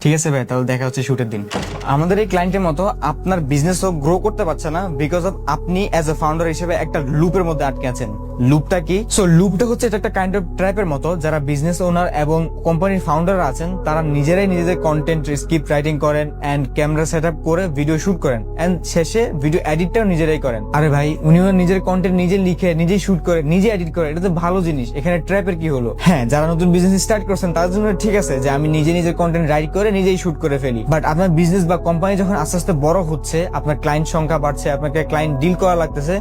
ঠিক আছে ভাই, তাহলে দেখা হচ্ছে শুটের দিন। আমাদের এই ক্লায়েন্টের মতো আপনার বিজনেসও গ্রো করতে পারছে না বিকজ অফ আপনি অ্যাজ এ ফাউন্ডার হিসেবে একটা লুপের মধ্যে আটকে আছেন। লুপটা কি? সো লুপটা হচ্ছে এটা একটা কাইন্ড অফ ট্র্যাপের মতো। যারা বিজনেস ওনার এবং কোম্পানির ফাউন্ডার আছেন তারা নিজেরাই নিজেদের কন্টেন্ট স্ক্রিপ্ট রাইটিং করেন এন্ড ক্যামেরা সেট আপ করে ভিডিও শুট করেন এন্ড শেষে ভিডিও এডিটটাও নিজেরাই করেন। আরে ভাই, উনিও নিজের কন্টেন্ট নিজে লিখে নিজেই শুট করে নিজে এডিট করে, এটা তো ভালো জিনিস। এখানে ট্র্যাপের কি হলো? হ্যাঁ, যারা নতুন বিজনেস স্টার্ট করছেন তাদের জন্য ঠিক আছে যে আমি নিজে নিজের কন্টেন্ট রাইট করে নিজেই শুট করে ফেলি। বাট আপনার বিজনেস বা কোম্পানি যখন আস্তে আস্তে বড় হচ্ছে, আপনার ক্লায়েন্ট সংখ্যা বাড়ছে, আপনাকে ক্লায়েন্ট ডিল করা লাগতেছে,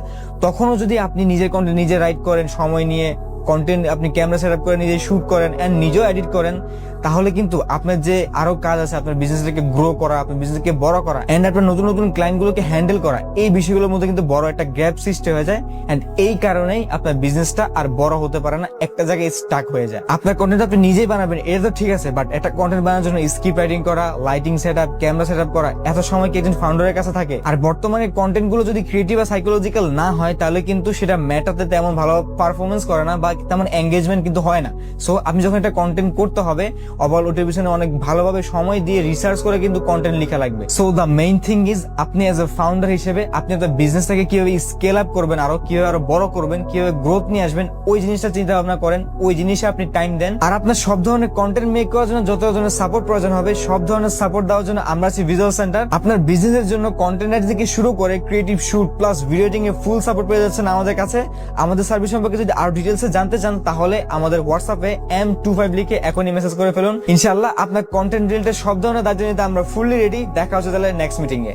তখনও যদি আপনি নিজের কন্টেন্ট নিজে রাইট করেন, সময় নিয়ে কন্টেন্ট আপনি ক্যামেরা সেট আপ করে নিজে শুট করেন এন্ড নিজেও এডিট করেন, তাহলে কিন্তু আপনার যে আরো কাজ আছে, আপনার বিজনেসটাকে গ্রো করা, আপনার বিজনেসকে বড় করা এন্ড আপনার নতুন নতুন ক্লায়েন্ট গুলোকে হ্যান্ডেল করা, এই বিষয়গুলোর মধ্যে কিন্তু বড় একটা গ্যাপ সৃষ্টি হয়ে যায় এন্ড এই কারণেই আপনার বিজনেসটা আর বড় হতে পারে না, একটা জায়গায় স্টাক হয়ে যায়। আপনার কন্টেন্ট আপনি নিজেই বানাবেন, এটা তো ঠিক আছে, বাট একটা কন্টেন্ট বানানোর জন্য স্ক্রিপ্ট রাইটিং করা, lighting set up, camera set up করা, এত সময় কি একজন ফাউন্ডারের কাছে থাকে? আর বর্তমানে কন্টেন্ট গুলো যদি ক্রিয়েটিভ বা সাইকোলজিক্যাল না হয় তাহলে কিন্তু সেটা মেটাতে তেমন ভালো পারফরমেন্স করে না বা তেমন এঙ্গেজমেন্ট কিন্তু হয় না। সো আপনি যখন একটা কন্টেন্ট করতে হবে, ওভারঅল ওটার পিছনে অনেক ভালোভাবে সময় দিয়ে রিসার্চ করে কিন্তু কন্টেন্ট লেখা লাগবে। So the main thing is আপনি এজ এ ফাউন্ডার হিসেবে আপনি আপনার বিজনেসটাকে কিভাবে স্কেল আপ করবেন, আরো কিভাবে আরো বড় করবেন, কিভাবে গ্রোথ নিয়ে আসবেন, ওই জিনিসটা চিন্তা ভাবনা করেন, ওই জিনিসে আপনি টাইম দেন। আর আপনার সব ধরনের কন্টেন্ট মেক করার জন্য যত ধরনের সাপোর্ট প্রয়োজন হবে, সব ধরনের সাপোর্ট দেওয়ার জন্য আমরা আছি ভিজুয়াল সেন্টার। আপনার বিজনেসের জন্য কন্টেন্ট রাইটিং থেকে শুরু করে creative shoot plus video editing এ ফুল সাপোর্ট পেয়ে যাচ্ছেন আমাদের কাছে। আমাদের সার্ভিস সম্পর্কে যদি আরো ডিটেলসে জানতে চান তাহলে আমাদের হোয়াটসঅ্যাপে M25 লিখে এখনই মেসেজ করে ফেলুন। ইনশাআল্লাহ আপনার কন্টেন্ট রিলেটেড সব ধরনের দায়িত্ব নিতে আমরা ফুললি রেডি। দেখা হচ্ছে তাহলে নেক্সট মিটিং এ।